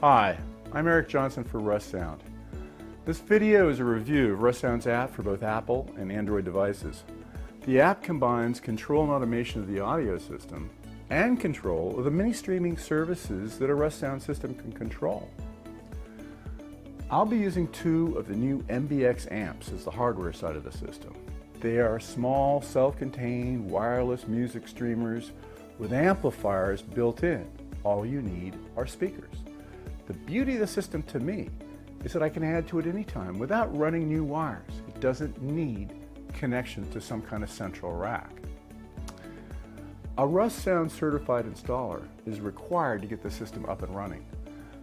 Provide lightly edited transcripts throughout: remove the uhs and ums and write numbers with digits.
Hi, I'm Eric Johnson for Russound. This video is a review of Russound's app for both Apple and Android devices. The app combines control and automation of the audio system and control of the many streaming services that a Russound system can control. I'll be using two of the new MBX amps as the hardware side of the system. They are small, self-contained, wireless music streamers with amplifiers built in. All you need are speakers. The beauty of the system to me is that I can add to it anytime without running new wires. It doesn't need connection to some kind of central rack. A Russound certified installer is required to get the system up and running.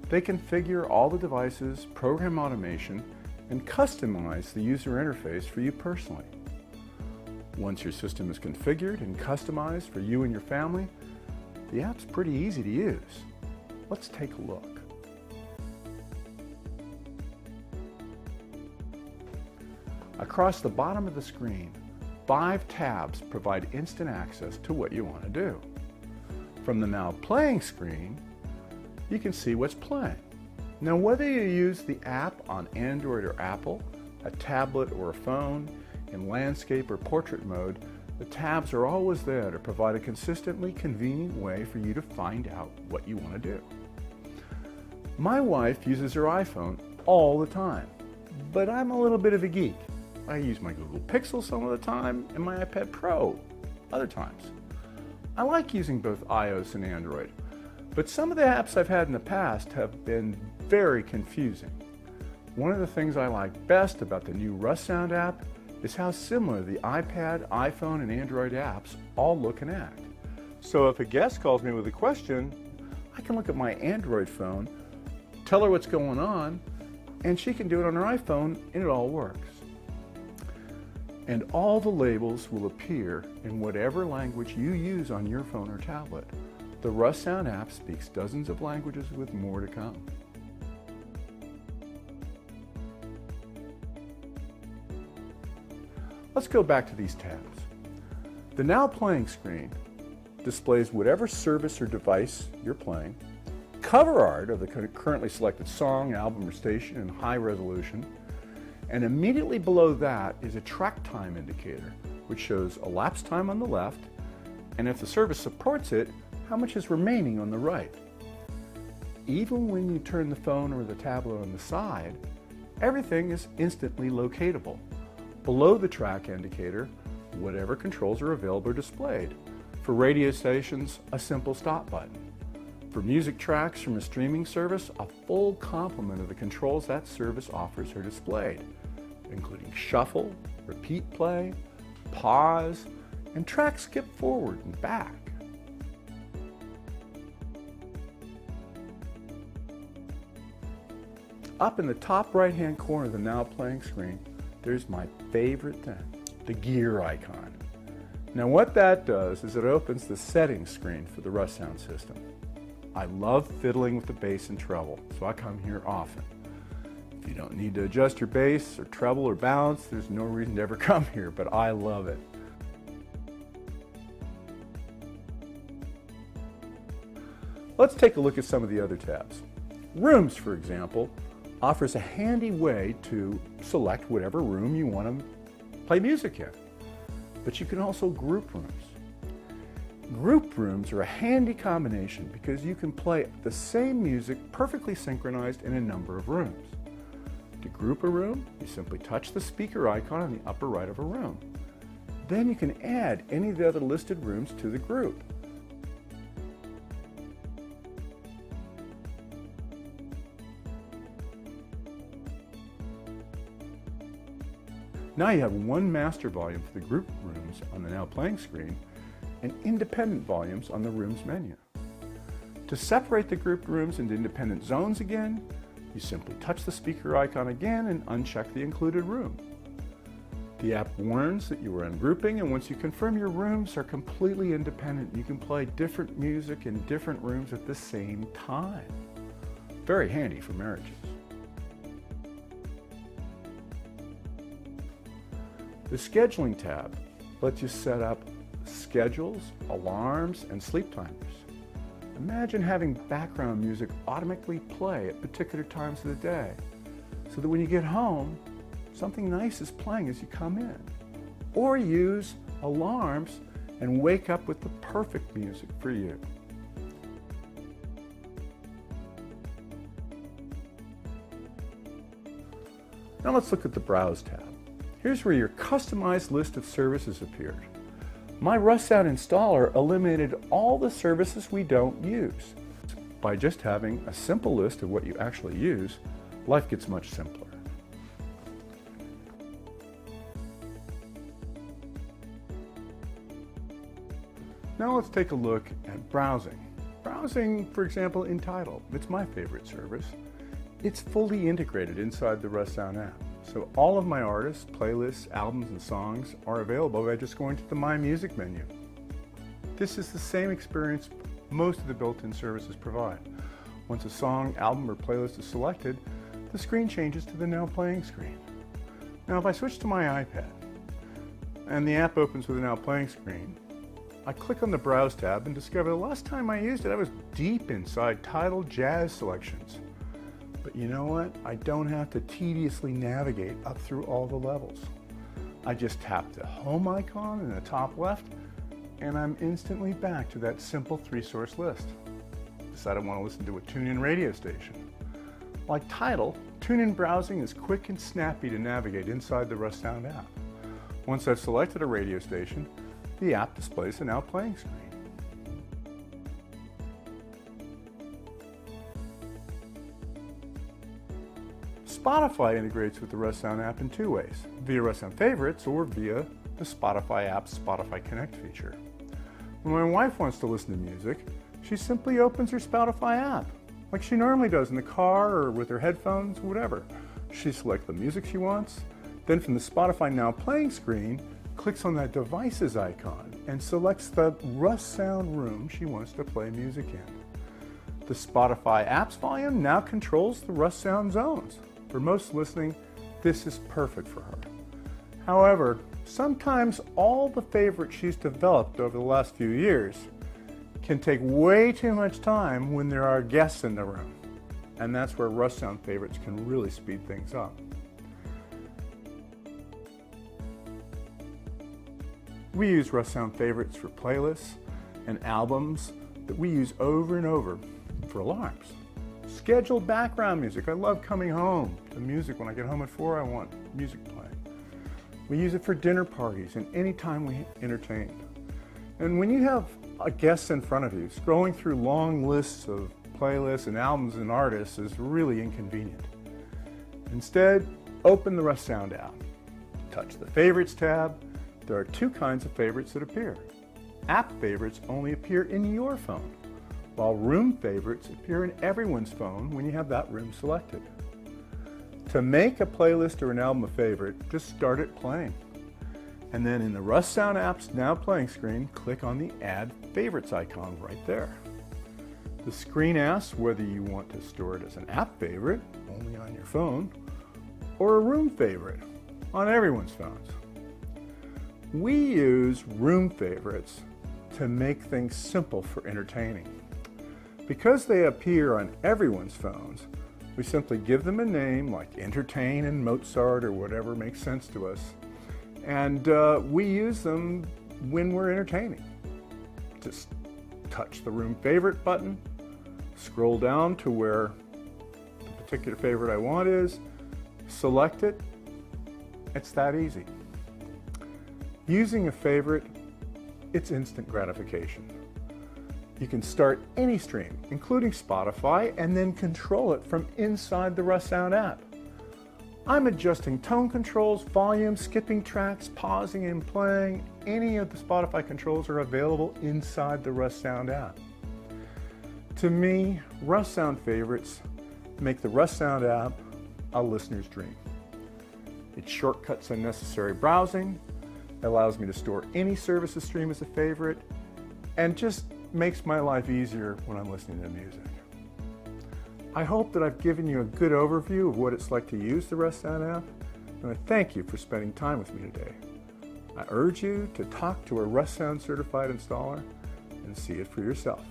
They configure all the devices, program automation, and customize the user interface for you personally. Once your system is configured and customized for you and your family, the app's pretty easy to use. Let's take a look. Across the bottom of the screen, 5 tabs provide instant access to what you want to do. From the Now Playing screen, you can see what's playing. Now, whether you use the app on Android or Apple, a tablet or a phone, in landscape or portrait mode, the tabs are always there to provide a consistently convenient way for you to find out what you want to do. My wife uses her iPhone all the time, but I'm a little bit of a geek. I use my Google Pixel some of the time and my iPad Pro other times. I like using both iOS and Android, but some of the apps I've had in the past have been very confusing. One of the things I like best about the new Russound app is how similar the iPad, iPhone, and Android apps all look and act. So if a guest calls me with a question, I can look at my Android phone, tell her what's going on, and she can do it on her iPhone, and it all works. And all the labels will appear in whatever language you use on your phone or tablet. The Russound app speaks dozens of languages with more to come. Let's go back to these tabs. The Now Playing screen displays whatever service or device you're playing, cover art of the currently selected song, album, or station in high resolution, and immediately below that is a track time indicator, which shows elapsed time on the left, and if the service supports it, how much is remaining on the right. Even when you turn the phone or the tablet on the side, everything is instantly locatable. Below the track indicator, whatever controls are available are displayed. For radio stations, a simple stop button. For music tracks from a streaming service, a full complement of the controls that service offers are displayed, including shuffle, repeat play, pause, and track skip forward and back. Up in the top right-hand corner of the Now Playing screen, there's my favorite thing, the gear icon. Now what that does is it opens the settings screen for the Russound system. I love fiddling with the bass and treble, so I come here often. If you don't need to adjust your bass or treble or balance, there's no reason to ever come here, but I love it. Let's take a look at some of the other tabs. Rooms, for example, offers a handy way to select whatever room you want to play music in. But you can also group rooms. Group rooms are a handy combination because you can play the same music perfectly synchronized in a number of rooms. To group a room, you simply touch the speaker icon in the upper right of a room. Then you can add any of the other listed rooms to the group. Now you have one master volume for the group rooms on the Now Playing screen and independent volumes on the Rooms menu. To separate the grouped rooms into independent zones again, you simply touch the speaker icon again and uncheck the included room. The app warns that you are ungrouping, and once you confirm your rooms are completely independent, you can play different music in different rooms at the same time. Very handy for marriages. The Scheduling tab lets you set up schedules, alarms, and sleep timers. Imagine having background music automatically play at particular times of the day, so that when you get home, something nice is playing as you come in. Or use alarms and wake up with the perfect music for you. Now let's look at the Browse tab. Here's where your customized list of services appeared. My Russound installer eliminated all the services we don't use. By just having a simple list of what you actually use, life gets much simpler. Now let's take a look at browsing. Browsing, for example, in Tidal. It's my favorite service. It's fully integrated inside the Russound app. So all of my artists, playlists, albums, and songs are available by just going to the My Music menu. This is the same experience most of the built-in services provide. Once a song, album, or playlist is selected, the screen changes to the Now Playing screen. Now if I switch to my iPad, and the app opens with a Now Playing screen, I click on the Browse tab and discover the last time I used it, I was deep inside Tidal jazz selections. But you know what? I don't have to tediously navigate up through all the levels. I just tap the home icon in the top left, and I'm instantly back to that simple 3-source list. Decide I want to listen to a TuneIn radio station. Like Tidal, TuneIn browsing is quick and snappy to navigate inside the Russound app. Once I've selected a radio station, the app displays the Now Playing screen. Spotify integrates with the Russound app in 2 ways, via Russound Favorites or via the Spotify app's Spotify Connect feature. When my wife wants to listen to music, she simply opens her Spotify app, like she normally does in the car or with her headphones, whatever. She selects the music she wants, then from the Spotify Now Playing screen, clicks on that devices icon and selects the Russound room she wants to play music in. The Spotify app's volume now controls the Russound zones. For most listening, this is perfect for her. However, sometimes all the favorites she's developed over the last few years can take way too much time when there are guests in the room. And that's where Russound Favorites can really speed things up. We use Russound Favorites for playlists and albums that we use over and over for alarms. Scheduled background music. I love coming home to music. When I get home at 4, I want music playing. We use it for dinner parties and any time we entertain. And when you have a guest in front of you, scrolling through long lists of playlists and albums and artists is really inconvenient. Instead, open the Russound app. Touch the Favorites tab. There are 2 kinds of favorites that appear. App favorites only appear in your phone, while room favorites appear in everyone's phone when you have that room selected. To make a playlist or an album a favorite, just start it playing. And then in the Russound app's Now Playing screen, click on the Add Favorites icon right there. The screen asks whether you want to store it as an app favorite, only on your phone, or a room favorite, on everyone's phones. We use room favorites to make things simple for entertaining. Because they appear on everyone's phones, we simply give them a name like Entertain and Mozart or whatever makes sense to us, and we use them when we're entertaining. Just touch the Room Favorite button, scroll down to where the particular favorite I want is, select it. It's that easy. Using a favorite, it's instant gratification. You can start any stream, including Spotify, and then control it from inside the Russound app. I'm adjusting tone controls, volume, skipping tracks, pausing and playing. Any of the Spotify controls are available inside the Russound app. To me, Russound Favorites make the Russound app a listener's dream. It shortcuts unnecessary browsing, allows me to store any services stream as a favorite, and just makes my life easier when I'm listening to music. I hope that I've given you a good overview of what it's like to use the Russound app, and I thank you for spending time with me today. I urge you to talk to a Russound certified installer and see it for yourself.